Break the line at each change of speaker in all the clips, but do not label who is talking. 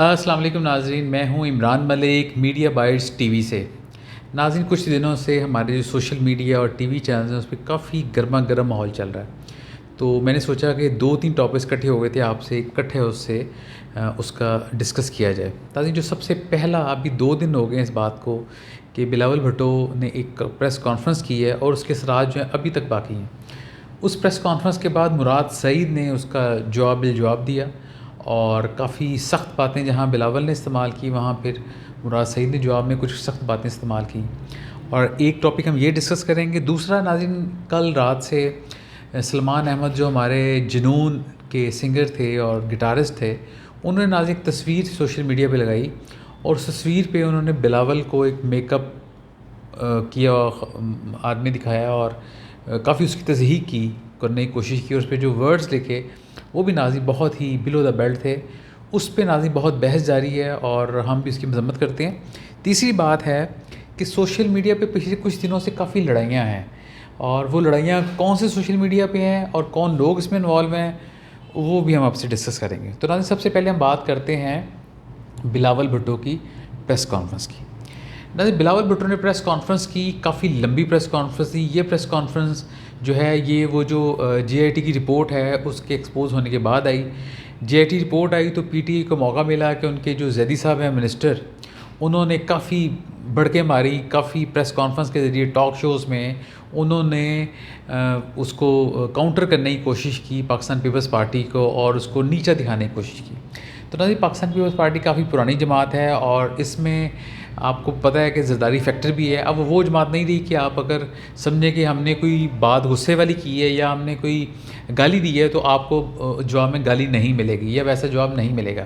السلام علیکم ناظرین، میں ہوں عمران ملک میڈیا بائٹس ٹی وی سے۔ ناظرین، کچھ دنوں سے ہمارے جو سوشل میڈیا اور ٹی وی چینلز ہیں اس پہ کافی گرما گرم ماحول چل رہا ہے، تو میں نے سوچا کہ 2-3 ٹاپکس اکٹھے ہو گئے تھے، آپ سے اکٹھے اس کا ڈسکس کیا جائے۔ ناظرین، جو سب سے پہلا، ابھی 2 دن ہو گئے ہیں اس بات کو کہ بلاول بھٹو نے ایک پریس کانفرنس کی ہے اور اس کے اثرات جو ہیں ابھی تک باقی ہیں۔ اس پریس کانفرنس کے بعد مراد سعید نے اس کا جواب دیا، اور کافی سخت باتیں جہاں بلاول نے استعمال کی وہاں پھر مراد سعید نے جواب میں کچھ سخت باتیں استعمال کی، اور ایک ٹاپک ہم یہ ڈسکس کریں گے۔ دوسرا ناظرین، کل رات سے سلمان احمد جو ہمارے جنون کے سنگر تھے اور گٹارسٹ تھے، انہوں نے ناظرین ایک تصویر سوشل میڈیا پہ لگائی، اور اس تصویر پہ انہوں نے بلاول کو ایک میک اپ کیا آدمی دکھایا اور کافی اس کی تصحیح کرنے کی کوشش کی، اور اس پہ جو ورڈز لکھے وہ بھی ناظرین بہت ہی بلو دا بیلٹ تھے۔ اس پہ ناظرین بہت بحث جاری ہے اور ہم بھی اس کی مذمت کرتے ہیں۔ تیسری بات ہے کہ سوشل میڈیا پہ پچھلے کچھ دنوں سے کافی لڑائیاں ہیں، اور وہ لڑائیاں کون سے سوشل میڈیا پہ ہیں اور کون لوگ اس میں انوالو ہیں وہ بھی ہم آپ سے ڈسکس کریں گے۔ تو ناظرین، سب سے پہلے ہم بات کرتے ہیں بلاول بھٹو کی پریس کانفرنس کی۔ ناظرین، بلاول بھٹو نے پریس کانفرنس کی، کافی لمبی پریس کانفرنس تھی۔ یہ پریس کانفرنس جو ہے یہ وہ جو جے آئی ٹی کی رپورٹ ہے اس کے ایکسپوز ہونے کے بعد آئی۔ جے آئی ٹی رپورٹ آئی تو پی ٹی آئی کو موقع ملا کہ ان کے جو زیدی صاحب ہیں منسٹر، انہوں نے کافی بڑکیں ماری، کافی پریس کانفرنس کے ذریعے ٹاک شوز میں انہوں نے اس کو کاؤنٹر کرنے کی کوشش کی پاکستان پیپلز پارٹی کو، اور اس کو نیچا دکھانے کی کوشش کی۔ تو ناظرین، پاکستان پیپلز پارٹی کافی پرانی جماعت ہے، اور اس میں آپ کو پتہ ہے کہ زرداری فیکٹر بھی ہے۔ اب وہ جماعت نہیں رہی کہ آپ اگر سمجھیں کہ ہم نے کوئی بات غصے والی کی ہے یا ہم نے کوئی گالی دی ہے تو آپ کو جواب میں گالی نہیں ملے گی یا ویسا جواب نہیں ملے گا۔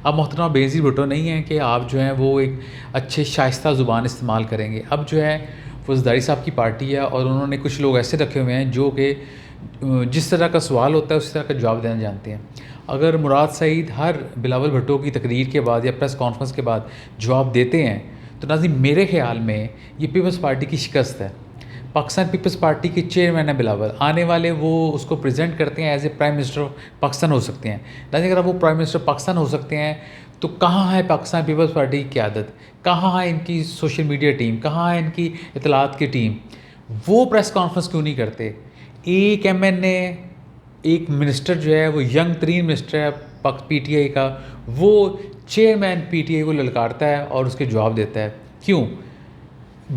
اب محترمہ بینظیر بھٹو نہیں ہیں کہ آپ جو ہیں وہ ایک اچھے شائستہ زبان استعمال کریں گے۔ اب جو ہے وہ زرداری صاحب کی پارٹی ہے، اور انہوں نے کچھ لوگ ایسے رکھے ہوئے ہیں جو کہ جس طرح کا سوال ہوتا ہے اس طرح کا جواب دینا جانتے ہیں۔ اگر مراد سعید ہر بلاول بھٹو کی تقریر کے بعد یا پریس کانفرنس کے بعد جواب دیتے ہیں تو ناظرین میرے خیال میں یہ پیپلز پارٹی کی شکست ہے۔ پاکستان پیپلز پارٹی کے چیئرمین ہیں بلاول، آنے والے وہ اس کو پریزنٹ کرتے ہیں as a prime minister of Pakistan ہو سکتے ہیں۔ ناظرین، اگر وہ پرائم منسٹر پاکستان ہو سکتے ہیں تو کہاں ہے پاکستان پیپلز پارٹی کی قیادت، کہاں ہے ان کی سوشل میڈیا ٹیم، کہاں ہے ان کی اطلاعات کی ٹیم؟ وہ پریس کانفرنس کیوں نہیں کرتے؟ ایک ایم این اے، ایک منسٹر جو ہے وہ ینگ ترین منسٹر ہے پی ٹی آئی کا، وہ چیئرمین پی ٹی آئی کو للکارتا ہے اور اس کے جواب دیتا ہے۔ کیوں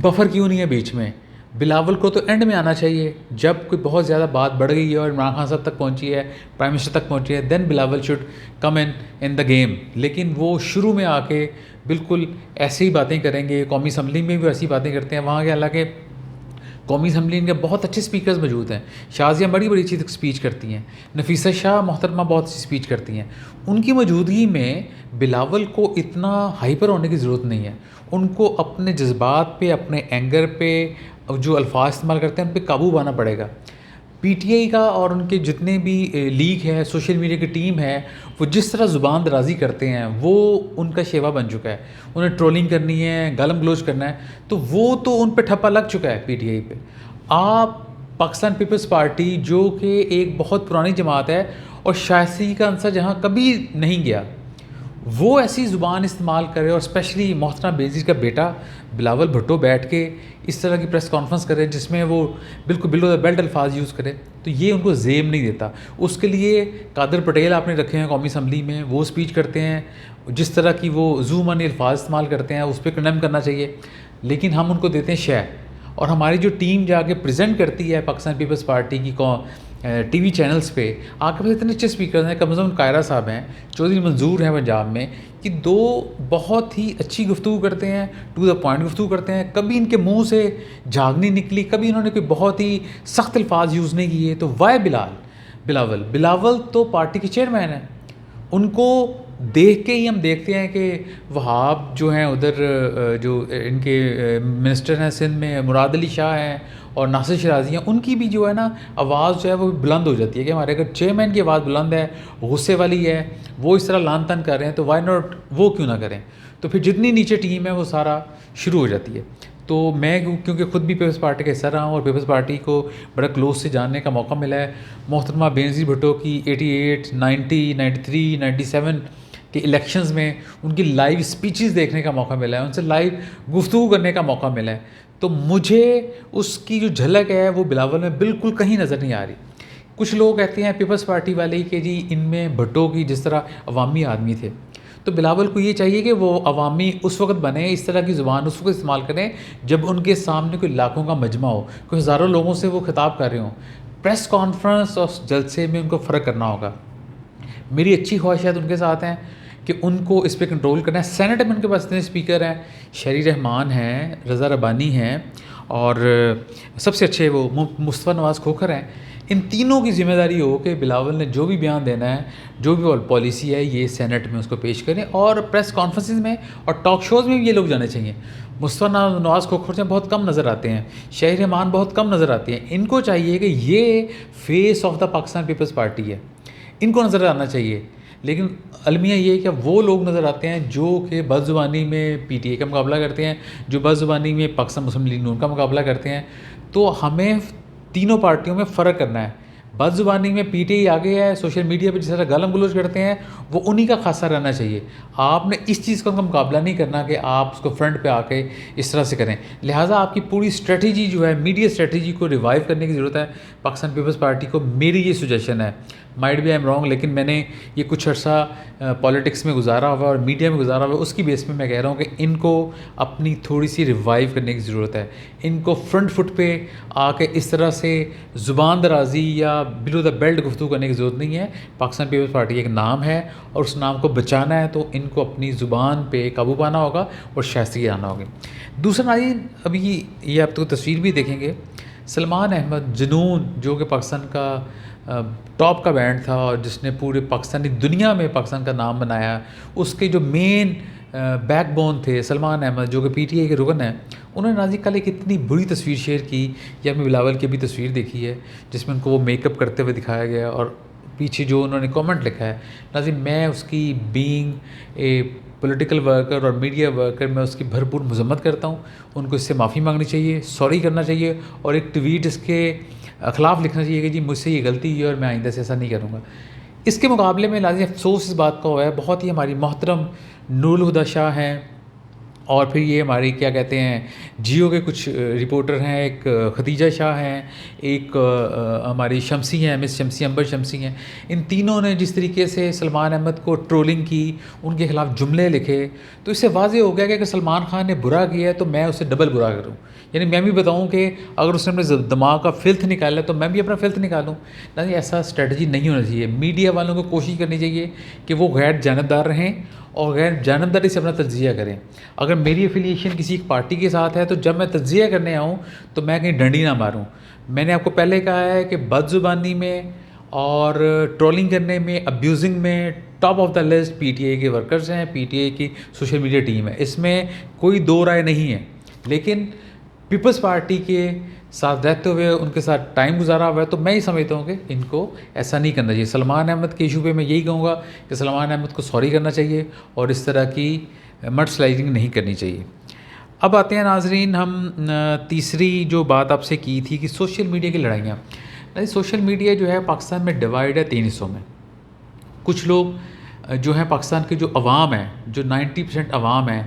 بفر کیوں نہیں ہے بیچ میں؟ بلاول کو تو اینڈ میں آنا چاہیے، جب کوئی بہت زیادہ بات بڑھ گئی ہے اور عمران خان صاحب تک پہنچی ہے، پرائم منسٹر تک پہنچی ہے، then Bilawal should come in the game. لیکن وہ شروع میں آ کے بالکل ایسی ہی باتیں کریں گے۔ قومی اسمبلی میں بھی ایسی باتیں کرتے ہیں، وہاں کے حالانکہ قومی اسمبلی کے بہت اچھے سپیکرز موجود ہیں، شازیہ بڑی اچھی سپیچ کرتی ہیں، نفیسہ شاہ محترمہ بہت اچھی سپیچ کرتی ہیں۔ ان کی موجودگی میں بلاول کو اتنا ہائپر ہونے کی ضرورت نہیں ہے۔ ان کو اپنے جذبات پہ، اپنے اینگر پہ، جو الفاظ استعمال کرتے ہیں ان پہ قابو پانا پڑے گا۔ پی ٹی آئی کا اور ان کے جتنے بھی لیگ ہے، سوشل میڈیا کی ٹیم ہے، وہ جس طرح زبان درازی کرتے ہیں وہ ان کا شیوا بن چکا ہے۔ انہیں ٹرولنگ کرنی ہے، گالم گلوچ کرنا ہے، تو وہ تو ان پہ ٹھپا لگ چکا ہے پی ٹی آئی پہ۔ آپ پاکستان پیپلز پارٹی جو کہ ایک بہت پرانی جماعت ہے اور شائستگی کا عنصر جہاں کبھی نہیں گیا، وہ ایسی زبان استعمال کرے، اور اسپیشلی محترمہ بینظیر کا بیٹا بلاول بھٹو بیٹھ کے اس طرح کی پریس کانفرنس کرے جس میں وہ بالکل بلو دا بیلٹ الفاظ یوز کرے، تو یہ ان کو زیب نہیں دیتا۔ اس کے لیے قادر پٹیل آپ نے رکھے ہیں قومی اسمبلی میں، وہ سپیچ کرتے ہیں، جس طرح کی وہ زو منی الفاظ استعمال کرتے ہیں اس پہ کنڈیم کرنا چاہیے، لیکن ہم ان کو دیتے ہیں شے۔ اور ہماری جو ٹیم جا کے پریزنٹ کرتی ہے پاکستان پیپلز پارٹی کی ٹی وی چینلز پہ، آپ کے پاس اتنے اچھے اسپیکرز ہیں، کم از کم قائرہ صاحب ہیں، چودھری منظور ہیں پنجاب میں، کہ دو بہت ہی اچھی گفتگو کرتے ہیں، ٹو دا پوائنٹ گفتگو کرتے ہیں، کبھی ان کے منہ سے جھاگ نہیں نکلی، کبھی انہوں نے کوئی بہت ہی سخت الفاظ یوز نہیں کیے۔ تو وائے بلاول تو پارٹی کے چیئرمین ہیں، ان کو دیکھ کے ہی ہم دیکھتے ہیں کہ وہاب جو ہیں ادھر جو ان کے منسٹر ہیں سندھ میں، مراد علی شاہ ہیں اور ناصر شرازی ہیں، ان کی بھی جو ہے نا آواز جو ہے وہ بلند ہو جاتی ہے کہ ہمارے اگر چیئرمین کی آواز بلند ہے، غصے والی ہے، وہ اس طرح لان تان کر رہے ہیں تو وائی ناٹ وہ کیوں نہ کریں؟ تو پھر جتنی نیچے ٹیم ہے وہ سارا شروع ہو جاتی ہے۔ تو میں کیونکہ خود بھی پیپلز پارٹی کا حصہ رہا ہوں اور پیپلز پارٹی کو بڑا کلوز سے جاننے کا موقع ملا ہے، محترمہ بینظیر بھٹو کی 88، 90، 93، 97 کہ الیکشنز میں ان کی لائیو اسپیچز دیکھنے کا موقع ملا ہے, ان سے لائیو گفتگو کرنے کا موقع ملا ہے, تو مجھے اس کی جو جھلک ہے وہ بلاول میں بالکل کہیں نظر نہیں آ رہی. کچھ لوگ کہتے ہیں پیپلز پارٹی والے کہ جی ان میں بھٹو کی جس طرح عوامی آدمی تھے, تو بلاول کو یہ چاہیے کہ وہ عوامی اس وقت بنے, اس طرح کی زبان اس وقت استعمال کریں جب ان کے سامنے کوئی لاکھوں کا مجمع ہو, کوئی ہزاروں لوگوں سے وہ خطاب کر رہے ہوں. پریس کانفرنس اور جلسے میں ان کو فرق کرنا ہوگا. میری اچھی خواہشات ان کے ساتھ ہیں کہ ان کو اس پہ کنٹرول کرنا ہے. سینٹ میں ان کے پاس اتنے اسپیکر ہیں, شہری رحمان ہیں, رضا ربانی ہیں, اور سب سے اچھے وہ مصطفیٰ نواز کھوکھر ہیں. ان تینوں کی ذمہ داری ہو کہ بلاول نے جو بھی بیان دینا ہے, جو بھی پالیسی ہے, یہ سینٹ میں اس کو پیش کریں, اور پریس کانفرنسز میں اور ٹاک شوز میں بھی یہ لوگ جانے چاہیے. مصطفیٰ نواز کھوکھر سے بہت کم نظر آتے ہیں, شہری رحمان بہت کم نظر آتی ہیں. ان کو چاہیے کہ یہ face of the Pakistan Peoples Party ہے, ان کو نظر آنا چاہیے. لیکن المیہ یہ ہے کہ وہ لوگ نظر آتے ہیں جو کہ بد زبانی میں پی ٹی اے کا مقابلہ کرتے ہیں, جو بد زبانی میں پاکستان مسلم لیگ نون کا مقابلہ کرتے ہیں. تو ہمیں تینوں پارٹیوں میں فرق کرنا ہے. بد زبانی میں پی ٹی اے آگے ہے, سوشل میڈیا پہ جس طرح گالم گلوچ کرتے ہیں وہ انہی کا خاصہ رہنا چاہیے. آپ نے اس چیز کا ان کا مقابلہ نہیں کرنا کہ آپ اس کو فرنٹ پہ آ کے اس طرح سے کریں. لہٰذا آپ کی پوری اسٹریٹجی جو ہے, میڈیا اسٹریٹجی کو ریوائیو کرنے کی ضرورت ہے پاکستان پیپلز پارٹی کو. میری یہ سجیشن ہے, might be I am wrong, لیکن میں نے یہ کچھ عرصہ پالیٹکس میں گزارا ہوا اور میڈیا میں گزارا ہوا, اس کی بیس پہ میں کہہ رہا ہوں کہ ان کو اپنی تھوڑی سی ریوائیو کرنے کی ضرورت ہے. ان کو فرنٹ فٹ پہ آ کے اس طرح سے زبان درازی یا بلو دا بیلٹ گفتگو کرنے کی ضرورت نہیں ہے. پاکستان پیپلز پارٹی ایک نام ہے اور اس نام کو بچانا ہے, تو ان کو اپنی زبان پہ قابو پانا ہوگا اور شائستگی آنا ہوگی. دوسرا ناظرین, ابھی یہ آپ تو تصویر بھی دیکھیں گے, سلمان احمد جنون جو کہ پاکستان کا ٹاپ کا بینڈ تھا اور جس نے پورے پاکستانی دنیا میں پاکستان کا نام بنایا, اس کے جو مین بیک بون تھے سلمان احمد جو کہ پی ٹی اے کے رکن ہیں, انہوں نے ناظرین کل ایک اتنی بری تصویر شیئر کی. یا میں بلاول کی بھی تصویر دیکھی ہے جس میں ان کو وہ میک اپ کرتے ہوئے دکھایا گیا, اور پیچھے جو انہوں نے کامنٹ لکھا ہے ناظرین, میں اس کی بینگ اے پولیٹیکل ورکر اور میڈیا ورکر میں اس کی بھرپور مذمت کرتا ہوں. ان کو اس سے معافی مانگنی چاہیے, سوری کرنا چاہیے, اور ایک ٹویٹ اس کے خلاف لکھنا چاہیے کہ جی مجھ سے یہ غلطی ہوئی اور میں آئندہ سے ایسا نہیں کروں گا. اس کے مقابلے میں لازم افسوس اس بات کا ہوا ہے, بہت ہی ہماری محترم نور الہدیٰ شاہ ہیں, اور پھر یہ ہماری کیا کہتے ہیں جیو کے کچھ رپورٹر ہیں, ایک ختیجہ شاہ ہیں, ایک ہماری شمسی ہیں, مس شمسی, امبر شمسی ہیں. ان تینوں نے جس طریقے سے سلمان احمد کو ٹرولنگ کی, ان کے خلاف جملے لکھے, تو اس سے واضح ہو گیا کہ اگر سلمان خان نے برا کیا ہے تو میں اسے ڈبل برا کروں. یعنی میں بھی بتاؤں کہ اگر اس نے اپنے دماغ کا فلتھ نکالا تو میں بھی اپنا فلتھ نکالوں. نہیں, ایسا اسٹریٹجی نہیں ہونا چاہیے. میڈیا والوں کو کوشش کرنی چاہیے کہ وہ غیر جانبدار رہیں اور غیر جانبداری سے اپنا تجزیہ کریں. اگر میری افیلیشن کسی ایک پارٹی کے ساتھ ہے تو جب میں تجزیہ کرنے آؤں تو میں کہیں ڈنڈی نہ ماروں. میں نے آپ کو پہلے کہا ہے کہ بد زبانی میں اور ٹرولنگ کرنے میں, ابیوزنگ میں top of the list P T A کے ورکرز ہیں, پی ٹی اے کی سوشل میڈیا ٹیم ہے, اس میں کوئی دو رائے نہیں ہے. لیکن پیپلز پارٹی کے ساتھ رہتے ہوئے ان کے ساتھ ٹائم گزارا ہوا ہے, تو میں ہی سمجھتا ہوں کہ ان کو ایسا نہیں کرنا چاہیے. سلمان احمد کے ایشو پہ میں یہی کہوں گا کہ سلمان احمد کو سوری کرنا چاہیے اور اس طرح کی مڈ سلائڈنگ نہیں کرنی چاہیے. اب آتے ہیں ناظرین, ہم تیسری جو بات آپ سے کی تھی کہ سوشل میڈیا کی لڑائیاں. سوشل میڈیا جو ہے پاکستان میں ڈیوائڈ ہے 3 حصوں میں. کچھ لوگ جو ہیں پاکستان کے جو عوام ہیں, جو 90% عوام ہیں,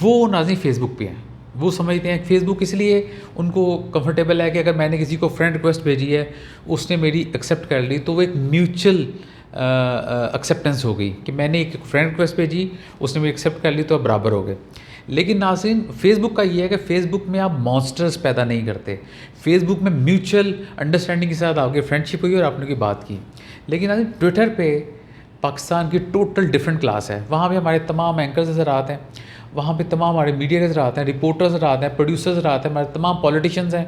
وہ ناظرین فیس بک پہ ہیں. وہ سمجھتے ہیں کہ فیس بک اس لیے ان کو کمفرٹیبل ہے کہ اگر میں نے کسی کو فرینڈ ریکویسٹ بھیجی ہے, اس نے میری ایکسیپٹ کر لی, تو وہ ایک میوچل ایکسیپٹنس ہو گئی کہ میں نے ایک فرینڈ ریکویسٹ بھیجی, اس نے میری ایکسیپٹ کر لی, تو اب برابر ہو گئے. لیکن ناظرین فیس بک کا یہ ہے کہ فیس بک میں آپ مانسٹرز پیدا نہیں کرتے. فیس بک میں میوچل انڈرسٹینڈنگ کے ساتھ آپ کی فرینڈ شپ ہوئی اور آپ نے کی بات کی. لیکن ناظرین ٹویٹر پہ پاکستان کی ٹوٹل ڈفرینٹ کلاس ہے. وہاں پہ ہمارے تمام اینکرز نظر آتے ہیں, وہاں پہ تمام ہمارے میڈیا کے نظر آتے ہیں, رپورٹرز نظر آتے ہیں, پروڈیوسرز نظر آتے ہیں, ہمارے تمام پولیٹیشینز ہیں.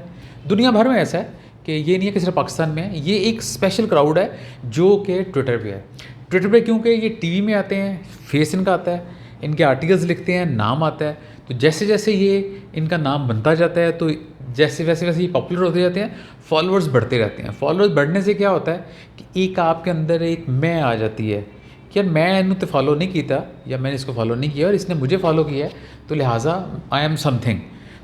دنیا بھر میں ایسا ہے کہ یہ نہیں ہے کہ صرف پاکستان میں ہے. یہ ایک اسپیشل کراؤڈ ہے جو کہ ٹویٹر پہ ہے. ٹویٹر پہ کیونکہ یہ ٹی وی میں آتے ہیں, فیس ان کا آتا ہے, ان کے آرٹیکلز لکھتے ہیں, نام آتا ہے, تو جیسے جیسے یہ ان کا نام بنتا جاتا ہے تو جیسے ویسے یہ پاپولر ہوتے جاتے ہیں, فالوورز بڑھتے رہتے ہیں. فالوورز بڑھنے سے کیا ہوتا ہے کہ ایک آپ کے اندر ایک میں آ جاتی ہے کہ یار میں انہوں تو فالو نہیں کیتا, یا میں نے اس کو فالو نہیں کیا اور اس نے مجھے فالو کیا ہے, تو لہٰذا آئی ایم سم تھنگ.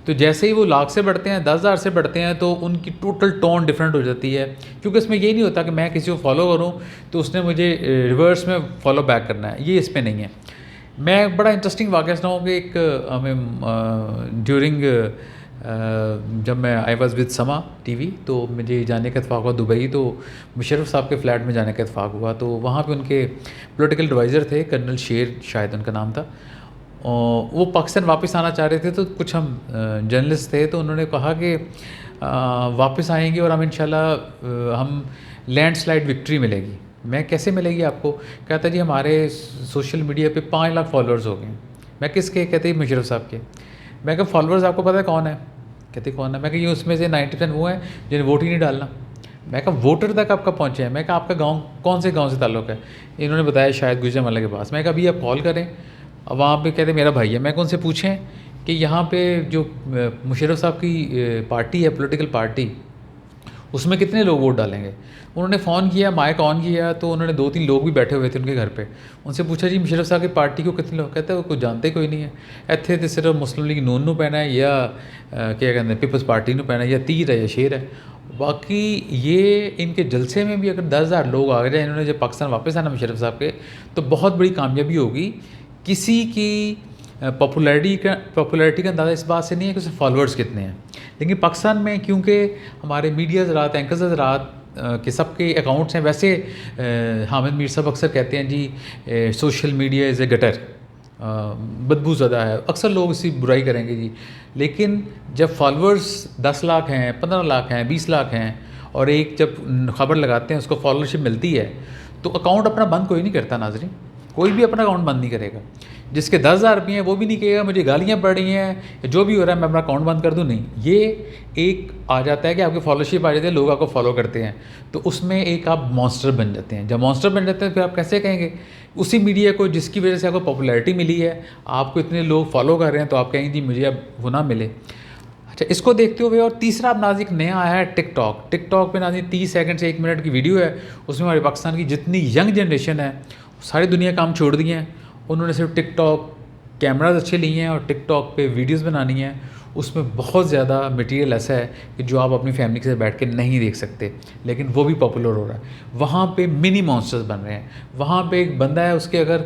تو جیسے ہی وہ لاکھ سے بڑھتے ہیں 10,000 سے بڑھتے ہیں تو ان کی ٹوٹل ٹون ڈفرینٹ ہو جاتی ہے، کیونکہ اس میں یہ نہیں ہوتا کہ میں کسی کو فالو کروں تو اس نے مجھے ریورس میں فالو بیک کرنا ہے، یہ اس پہ نہیں ہے۔ میں بڑا انٹرسٹنگ واقعہ سناؤں کہ ایک ہمیں ڈیورنگ جب میں آئی واز ود سما ٹی وی تو مجھے جانے کا اتفاق ہوا دبئی، تو مشرف صاحب کے فلیٹ میں جانے کا اتفاق ہوا، تو وہاں پہ ان کے پولیٹیکل ایڈوائزر تھے کرنل شیر شاید ان کا نام تھا، وہ پاکستان واپس آنا چاہ رہے تھے، تو کچھ ہم جرنلسٹ تھے تو انہوں نے کہا کہ واپس آئیں گے اور ہم انشاءاللہ ہم لینڈ سلائڈ وکٹری ملے گی۔ میں کیسے ملے گی آپ کو؟ کہتا جی ہمارے سوشل میڈیا پہ 5 لاکھ فالوورز ہو گئے ہیں۔ میں کس کے؟ کہتے ہیں مشرف صاحب کے۔ میں کہا فالوورز آپ کو پتہ ہے کون ہے؟ کہتے کون ہے؟ میں کہ یہ اس میں سے 90% وہ ہیں جنہیں ووٹ ہی نہیں ڈالنا۔ میں کہا ووٹر تک آپ کب پہنچے ہیں؟ میں کہا آپ کا گاؤں کون سے گاؤں سے تعلق ہے؟ انہوں نے بتایا شاید گجرانوالہ کے پاس۔ میں کہا ابھی آپ کال کریں، اب وہاں پہ کہتے میرا بھائی ہے۔ میں کہ ان سے پوچھیں کہ یہاں پہ جو مشرف صاحب کی پارٹی ہے پولیٹیکل پارٹی، اس میں کتنے لوگ ووٹ ڈالیں گے؟ انہوں نے فون کیا، مائک آن کیا، تو انہوں نے 2-3 لوگ بھی بیٹھے ہوئے تھے ان کے گھر پہ، ان سے پوچھا جی مشرف صاحب کی پارٹی کو کتنے لوگ؟ کہتے ہیں وہ کوئی جانتے کوئی نہیں ہے، ایتھے تو صرف مسلم لیگ نون نو پینا ہے یا کیا کہتے ہیں پیپلز پارٹی نو پینا ہے، یا تیر ہے یا شیر ہے۔ باقی یہ ان کے جلسے میں بھی اگر 10,000 لوگ آ جائیں، انہوں نے جب پاکستان واپس آنا مشرف صاحب کے، تو بہت بڑی کامیابی ہوگی۔ کسی کی پاپولیرٹی کا اندازہ اس بات سے نہیں ہے کہ اس کے فالوورز کتنے ہیں، لیکن پاکستان میں کیونکہ ہمارے میڈیا حضرات، اینکرز حضرات کہ سب کے اکاؤنٹس ہیں، ویسے حامد میر صاحب اکثر کہتے ہیں جی social media is a gutter, بدبو زدہ ہے، اکثر لوگ اسی برائی کریں گے جی، لیکن جب فالوورز 10 لاکھ ہیں، 15 لاکھ ہیں، 20 لاکھ ہیں، اور ایک جب خبر لگاتے ہیں اس کو فالوورشپ ملتی ہے، تو اکاؤنٹ اپنا بند کوئی نہیں کرتا ناظرین، کوئی بھی اپنا اکاؤنٹ بند نہیں کرے گا۔ جس کے 10,000 روپئے ہیں وہ بھی نہیں کہے گا مجھے گالیاں پڑ رہی ہیں جو بھی ہو رہا ہے میں اپنا اکاؤنٹ بند کر دوں، نہیں۔ یہ ایک آ جاتا ہے کہ آپ کی فالوورشپ آ جاتی ہے، لوگ آپ کو فالو کرتے ہیں، تو اس میں ایک آپ مانسٹر بن جاتے ہیں۔ جب مانسٹر بن جاتے ہیں پھر آپ کیسے کہیں گے اسی میڈیا کو جس کی وجہ سے آپ کو پاپولیرٹی ملی ہے، آپ کو اتنے لوگ فالو کر رہے ہیں، تو آپ کہیں گے جی مجھے اب وہ نہ ملے۔ اچھا، اس کو دیکھتے ہوئے اور تیسرا اب نازک نیا آیا ہے ٹک ٹاک۔ ٹک ٹاک پہ نازک 30 سیکنڈ سے 1 منٹ کی ویڈیو ہے، اس میں ہمارے پاکستان کی جتنی ینگ جنریشن ہے ساری دنیا کام چھوڑ دی ہیں، انہوں نے صرف ٹک ٹاک کیمراز اچھے لیے ہیں اور ٹک ٹاک پہ ویڈیوز بنانی ہیں۔ اس میں بہت زیادہ مٹیریل ایسا ہے کہ جو آپ اپنی فیملی کے ساتھ بیٹھ کے نہیں دیکھ سکتے، لیکن وہ بھی پاپولر ہو رہا ہے۔ وہاں پہ منی مانسٹرز بن رہے ہیں۔ وہاں پہ ایک بندہ ہے، اس کے اگر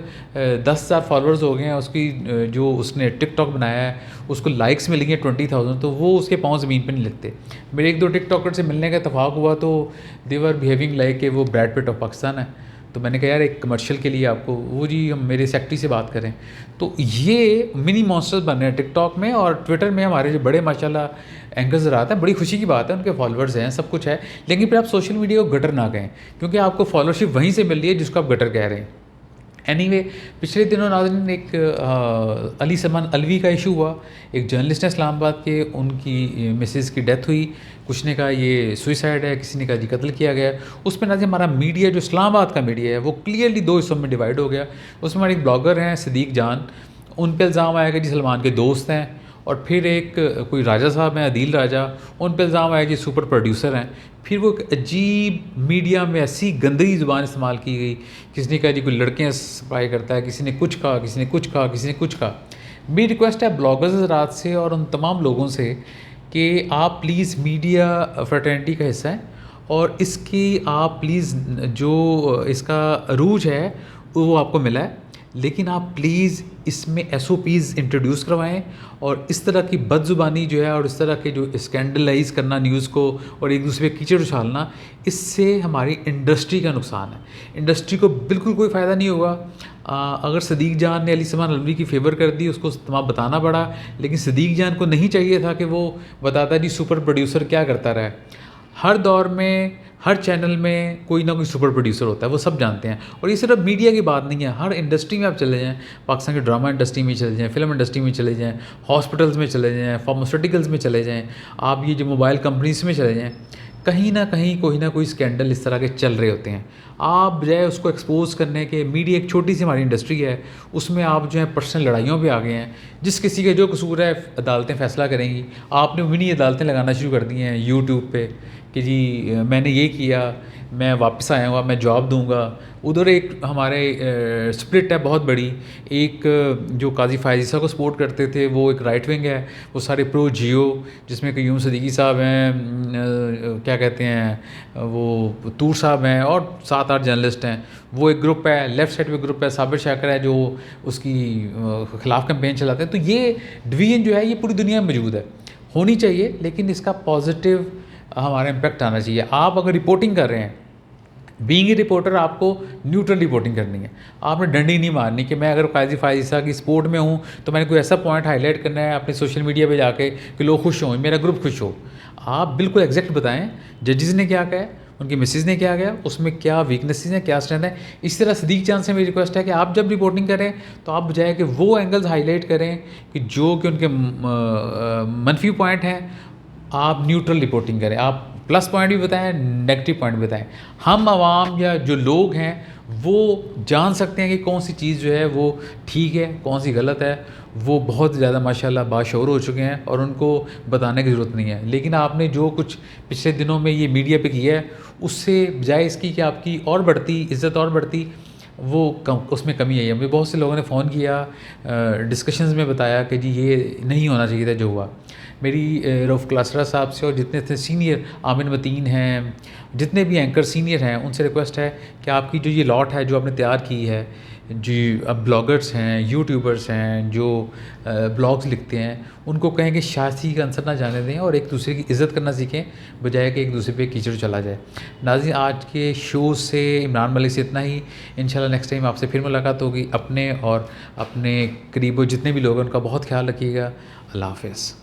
10,000 فالوورز ہو گئے ہیں، اس کی جو اس نے ٹک ٹاک بنایا ہے اس کو لائکس مل گئی ہیں 20,000، تو وہ اس کے پاؤں زمین پہ نہیں لگتے۔ میرے 1-2 ٹک ٹاکر سے ملنے کا اتفاق ہوا تو دے ور بیہیونگ لائک کہ وہ بریڈ پٹ آف پاکستان ہے۔ تو میں نے کہا یار ایک کمرشل کے لیے آپ کو، وہ جی ہم میرے سیکٹری سے بات کریں۔ تو یہ منی مانسٹرز بن رہے ہیں ٹک ٹاک میں، اور ٹویٹر میں ہمارے جو بڑے ماشاءاللہ اینکرز رہتے ہیں، بڑی خوشی کی بات ہے، ان کے فالوورز ہیں، سب کچھ ہے، لیکن پھر آپ سوشل میڈیا کو گٹر نہ کہیں، کیونکہ آپ کو فالوورشپ وہیں سے مل رہی ہے جس کو آپ گٹر کہہ رہے ہیں۔ اینی وے، پچھلے دنوں ناظرین ایک علی سلمان الوی کا ایشو ہوا، ایک جرنلسٹ ہیں اسلام آباد کے، ان کی مسز کی ڈیتھ ہوئی، کچھ نے کہا یہ سوئسائڈ ہے، کسی نے کہا جی قتل کیا گیا۔ اس پہ ناظرین ہمارا میڈیا جو اسلام آباد کا میڈیا ہے وہ کلیئرلی 2 حصوں میں ڈیوائڈ ہو گیا۔ اس میں ہمارے ایک بلاگر ہیں صدیق جان، ان پہ الزام آیا کہ جی سلمان کے دوست ہیں، اور پھر ایک کوئی راجہ صاحب ہیں عدیل راجہ، ان پہ الزام آیا کہ سپر پروڈیوسر ہیں۔ پھر وہ ایک عجیب میڈیا میں ایسی گندی زبان استعمال کی گئی، کسی نے کہا جی کوئی لڑکیاں سپلائی کرتا ہے، کسی نے کچھ کہا، کسی نے کچھ کہا، کسی نے کچھ کہا۔ میری ریکویسٹ ہے بلاگرز حضرات سے اور ان تمام لوگوں سے کہ آپ پلیز میڈیا فرٹرنٹی کا حصہ ہیں، اور اس کی آپ پلیز جو اس کا عروج ہے وہ آپ کو ملا ہے، لیکن آپ پلیز اس میں SOPs انٹروڈیوس کروائیں، اور اس طرح کی بد زبانی جو ہے اور اس طرح کے جو اسکینڈلائز کرنا نیوز کو اور ایک دوسرے پہ کیچڑ اچھالنا، اس سے ہماری انڈسٹری کا نقصان ہے۔ انڈسٹری کو بالکل کوئی فائدہ نہیں ہوگا۔ اگر صدیق جان نے علی سلمان الوی کی فیور کر دی، اس کو تمام بتانا پڑا، لیکن صدیق جان کو نہیں چاہیے تھا کہ وہ بتاتا جی سپر پروڈیوسر کیا کرتا رہا ہے۔ ہر دور میں ہر چینل میں کوئی نہ کوئی سپر پروڈیوسر ہوتا ہے، وہ سب جانتے ہیں، اور یہ صرف میڈیا کی بات نہیں ہے، ہر انڈسٹری میں آپ چلے جائیں، پاکستان کی ڈرامہ انڈسٹری میں چلے جائیں، فلم انڈسٹری میں چلے جائیں، ہاسپٹلز میں چلے جائیں، فارماسیوٹیکلز میں چلے جائیں، آپ یہ جو موبائل کمپنیز میں چلے جائیں، کہیں نہ کہیں کوئی نہ کوئی اسکینڈل اس طرح کے چل رہے ہوتے ہیں۔ آپ بجائے اس کو ایکسپوز کرنے کے، میڈیا ایک چھوٹی سی ہماری انڈسٹری ہے، اس میں آپ جو ہے پرسنل لڑائیوں پہ آ گئے ہیں. جس کسی کا جو قصور ہے عدالتیں فیصلہ کریں گی. آپ نے منی عدالتیں لگانا شروع کر دی ہیں یوٹیوب پہ کہ جی میں نے یہ کیا، میں واپس آیا ہوا، میں جاب دوں گا. ادھر ایک ہمارے سپلٹ ہے بہت بڑی. ایک جو قاضی فائز عیسیٰ کو سپورٹ کرتے تھے وہ ایک رائٹ ونگ ہے، وہ سارے پرو جیو، جس میں قیوم صدیقی صاحب ہیں، کیا کہتے ہیں وہ طور صاحب ہیں، اور 7-8 جرنلسٹ ہیں. وہ ایک گروپ ہے. لیفٹ سائڈ پہ گروپ ہے صابر شاکر ہے جو اس کی خلاف کمپین چلاتے ہیں. تو یہ ڈویژن جو ہے یہ پوری دنیا میں موجود ہے، ہونی چاہیے، لیکن اس کا پازیٹیو ہمارا امپیکٹ آنا چاہیے. آپ اگر رپورٹنگ کر رہے ہیں، بینگ اے رپورٹر آپ کو نیوٹرل رپورٹنگ کرنی ہے. آپ نے ڈنڈی نہیں مارنی کہ میں اگر قاضی فائز عیسیٰ کی سپورٹ میں ہوں تو میں نے کوئی ایسا پوائنٹ ہائی لائٹ کرنا ہے اپنے سوشل میڈیا پہ جا کے کہ لوگ خوش ہوں، میرا گروپ خوش ہو. آپ بالکل ایگزیکٹ بتائیں ججز نے کیا کہا ہے، ان کی مسز نے کیا کہا، اس میں کیا ویکنیسز ہیں، کیا اسٹرینتھ ہے. اس طرح صدیق جان سے میری ریکویسٹ ہے کہ آپ جب رپورٹنگ کریں تو آپ بجائے کہ وہ اینگلز ہائی لائٹ کریں کہ جو کہ ان کے منفی پوائنٹ ہیں، آپ نیوٹرل رپورٹنگ کریں. آپ پلس پوائنٹ بھی بتائیں، نیگیٹو پوائنٹ بھی بتائیں. ہم عوام یا جو لوگ ہیں وہ جان سکتے ہیں کہ کون سی چیز جو ہے وہ ٹھیک ہے، کون سی غلط ہے. وہ بہت زیادہ ماشاءاللہ باشعور ہو چکے ہیں اور ان کو بتانے کی ضرورت نہیں ہے. لیکن آپ نے جو کچھ پچھلے دنوں میں یہ میڈیا پہ کیا ہے، اس سے بجائے اس کی کہ آپ کی اور بڑھتی عزت اور بڑھتی، وہ اس میں کمی آئی ہے. مجھے بہت سے لوگوں نے فون کیا، ڈسکشنز میں بتایا کہ جی یہ نہیں ہونا چاہیے تھا جو ہوا. میری رؤف کلاسرا صاحب سے اور جتنے تھے سینئر، آمن متین ہیں، جتنے بھی اینکر سینئر ہیں، ان سے ریکویسٹ ہے کہ آپ کی جو یہ لاٹ ہے جو آپ نے تیار کی ہے، جی اب بلاگرز ہیں، یوٹیوبرز ہیں جو بلاگز لکھتے ہیں، ان کو کہیں کہ سیاسی کا عنصر نہ جانے دیں اور ایک دوسرے کی عزت کرنا سیکھیں بجائے کہ ایک دوسرے پہ کیچڑ چلا جائے. ناظرین، آج کے شو سے عمران ملک سے اتنا ہی. انشاءاللہ نیکسٹ ٹائم آپ سے پھر ملاقات ہوگی. اپنے اور اپنے قریب و جتنے بھی لوگ ہیں ان کا بہت خیال رکھیے گا. اللہ حافظ.